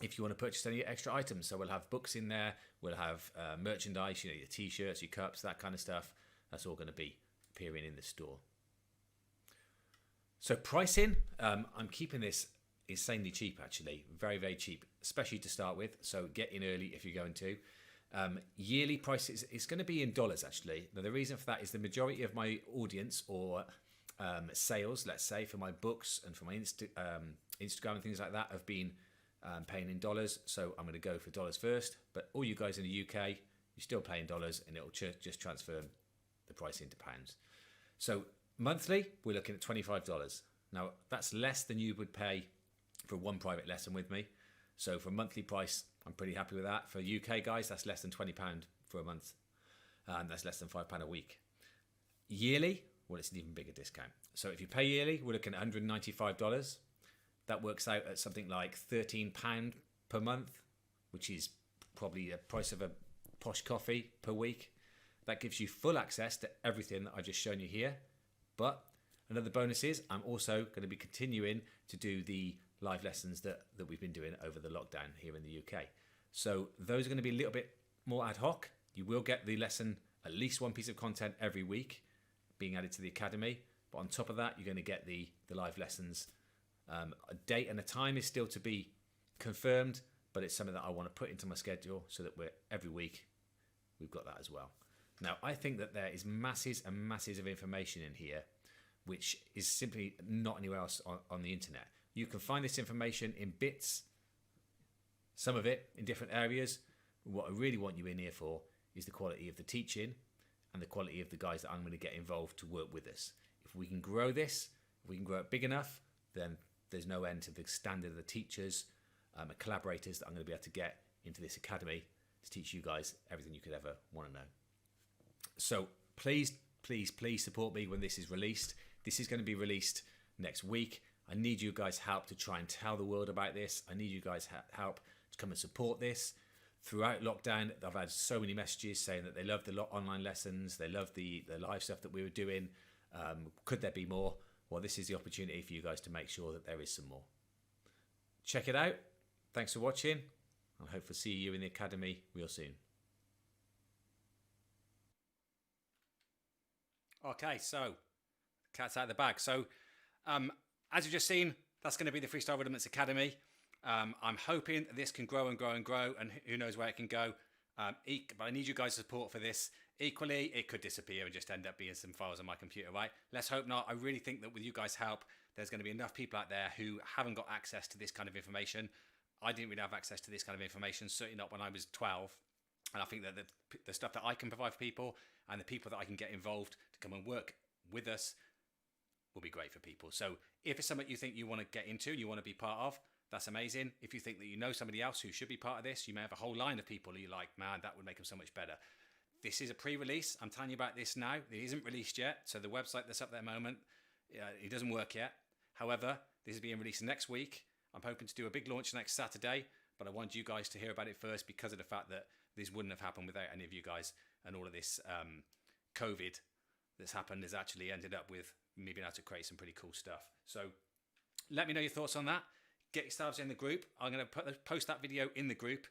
if you want to purchase any extra items. So we'll have books in there. We'll have merchandise, your t-shirts, your cups, that kind of stuff. That's all going to be appearing in the store. So pricing, I'm keeping this insanely cheap, actually. Very, very cheap, especially to start with. So get in early if you're going to. Yearly prices, it's going to be in dollars, actually. Now, the reason for that is the majority of my audience or sales, let's say, for my books and for my Instagram and things like that have been paying in dollars. So I'm going to go for dollars first. But all you guys in the UK, you're still paying dollars, and it'll just transfer the price into pounds. So monthly, we're looking at $25. Now, that's less than you would pay for one private lesson with me. So for a monthly price, I'm pretty happy with that. For UK guys, that's less than £20 for a month. That's less than £5 a week. Yearly, well, it's an even bigger discount. So if you pay yearly, we're looking at $195. That works out at something like £13 per month, which is probably the price of a posh coffee per week. That gives you full access to everything that I've just shown you here. But another bonus is I'm also going to be continuing to do the live lessons that we've been doing over the lockdown here in the UK. So those are going to be a little bit more ad hoc. You will get the lesson, at least one piece of content every week being added to the academy. But on top of that, you're going to get the live lessons. A date and a time is still to be confirmed, but it's something that I want to put into my schedule so that every week we've got that as well. Now, I think that there is masses and masses of information in here, which is simply not anywhere else on the internet. You can find this information in bits, some of it in different areas. What I really want you in here for is the quality of the teaching and the quality of the guys that I'm going to get involved to work with us. If we can grow this, if we can grow it big enough, then there's no end to the standard of the teachers and collaborators that I'm going to be able to get into this academy to teach you guys everything you could ever want to know. So please, please, please support me when this is released. This is going to be released next week. I need you guys' help to try and tell the world about this. I need you guys' help to come and support this. Throughout lockdown, I've had so many messages saying that they love the online lessons, they love the live stuff that we were doing. Could there be more? Well, this is the opportunity for you guys to make sure that there is some more. Check it out. Thanks for watching. I hope to see you in the academy real soon. Okay, so cat's out of the bag. So as you've just seen, that's going to be the Freestyle Rudiments Academy. I'm hoping this can grow and grow and grow, and who knows where it can go. But I need you guys' support for this. Equally, it could disappear and just end up being some files on my computer, right? Let's hope not. I really think that with you guys' help, there's going to be enough people out there who haven't got access to this kind of information. I didn't really have access to this kind of information, certainly not when I was 12. And I think that the stuff that I can provide for people and the people that I can get involved to come and work with us will be great for people. So if it's something you think you want to get into, you want to be part of, that's amazing. If you think that you know somebody else who should be part of this, you may have a whole line of people who you're like, man, that would make them so much better. This is a pre-release. I'm telling you about this now. It isn't released yet. So the website that's up there at the moment, it doesn't work yet. However, this is being released next week. I'm hoping to do a big launch next Saturday, but I want you guys to hear about it first because of the fact that this wouldn't have happened without any of you guys, and all of this COVID that's happened has actually ended up with me being able to create some pretty cool stuff. So let me know your thoughts on that. Get yourselves in the group. I'm going to post that video in the group.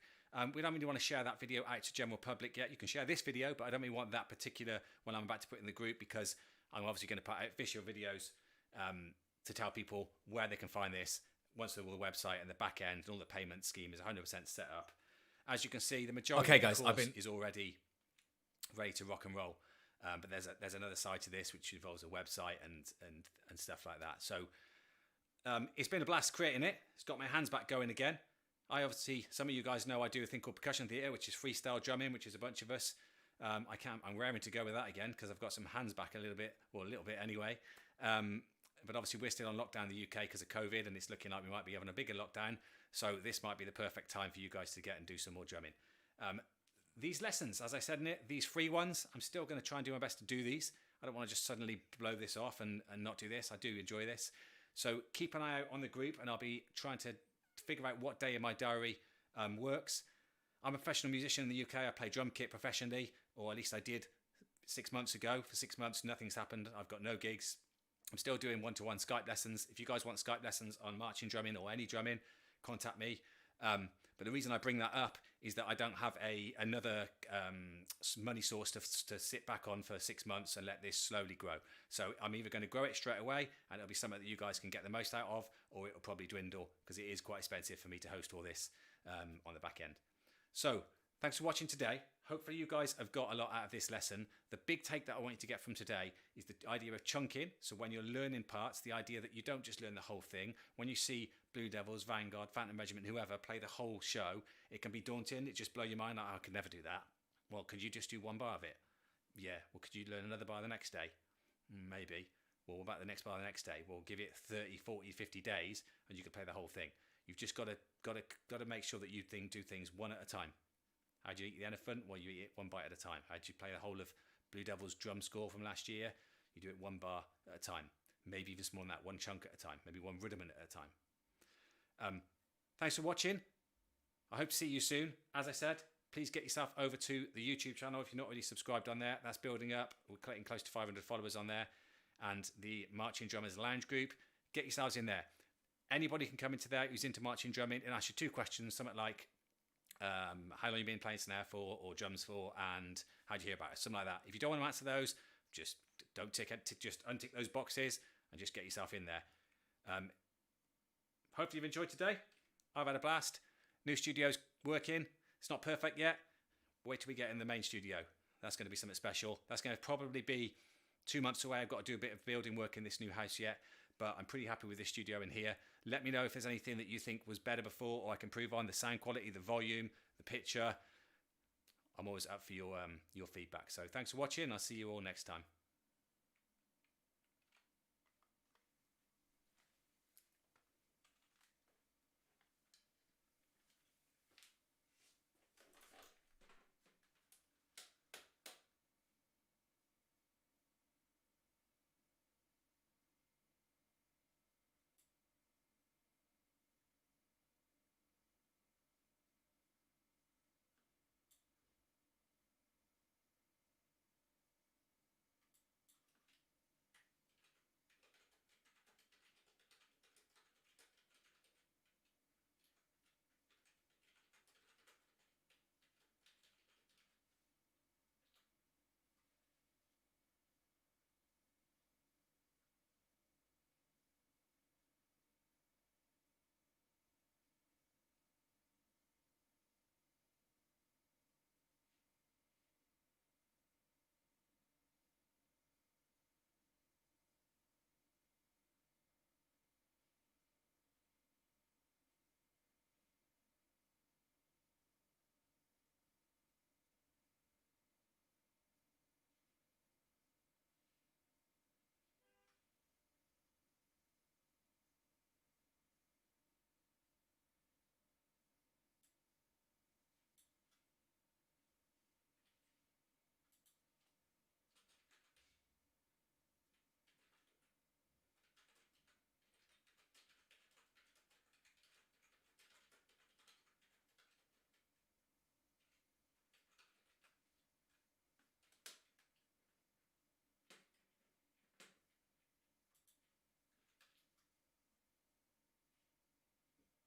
We don't really want to share that video out to general public yet. You can share this video, but I don't really want that particular one I'm about to put in the group, because I'm obviously going to put out visual videos to tell people where they can find this once they're all the website and the back end and all the payment scheme is 100% set up. As you can see, the majority of the course is already ready to rock and roll. But there's another side to this which involves a website and stuff like that. So it's been a blast creating it. It's got my hands back going again. Some of you guys know I do a thing called percussion theatre, which is freestyle drumming, which is a bunch of us. I'm raring to go with that again because I've got some hands back a little bit anyway. But obviously we're still on lockdown in the UK because of COVID, and it's looking like we might be having a bigger lockdown. So this might be the perfect time for you guys to get and do some more drumming. These lessons, as I said in it, these free ones, I'm still going to try and do my best to do these. I don't want to just suddenly blow this off and not do this. I do enjoy this. So keep an eye out on the group, and I'll be trying to figure out what day in my diary works. I'm a professional musician in the UK. I play drum kit professionally, or at least I did 6 months ago. For 6 months, nothing's happened. I've got no gigs. I'm still doing one-to-one Skype lessons. If you guys want Skype lessons on marching drumming or any drumming, contact me. But the reason I bring that up is that I don't have another money source to sit back on for 6 months and let this slowly grow. So I'm either going to grow it straight away and it'll be something that you guys can get the most out of, or it'll probably dwindle because it is quite expensive for me to host all this on the back end. So thanks for watching today. Hopefully you guys have got a lot out of this lesson. The big take that I want you to get from today is the idea of chunking. So when you're learning parts, the idea that you don't just learn the whole thing. When you see Blue Devils, Vanguard, Phantom Regiment, whoever play the whole show, it can be daunting. It just blow your mind. Like, I could never do that. Well, could you just do one bar of it? Yeah. Well, could you learn another bar the next day? Maybe. Well, what about the next bar the next day? Well, give it 30, 40, 50 days and you can play the whole thing. You've just got to make sure that you do things one at a time. How do you eat the elephant? Well, you eat it one bite at a time. How do you play the whole of Blue Devils drum score from last year? You do it one bar at a time. Maybe even more than that, one chunk at a time. Maybe one rudiment at a time. Thanks for watching. I hope to see you soon. As I said, please get yourself over to the YouTube channel if you're not already subscribed on there. That's building up. We're getting close to 500 followers on there. And the Marching Drummers Lounge group. Get yourselves in there. Anybody can come into there who's into marching drumming and ask you 2 questions, something like, how long you been playing snare for, or drums for, and how do you hear about it, something like that. If you don't want to answer those, just don't just untick those boxes and just get yourself in there. Hopefully you've enjoyed today. I've had a blast. New studio's working. It's not perfect yet. Wait till we get in the main studio. That's going to be something special. That's going to probably be 2 months away. I've got to do a bit of building work in this new house yet, but I'm pretty happy with this studio in here. Let me know if there's anything that you think was better before, or I can improve on the sound quality, the volume, the picture. I'm always up for your feedback. So thanks for watching. I'll see you all next time.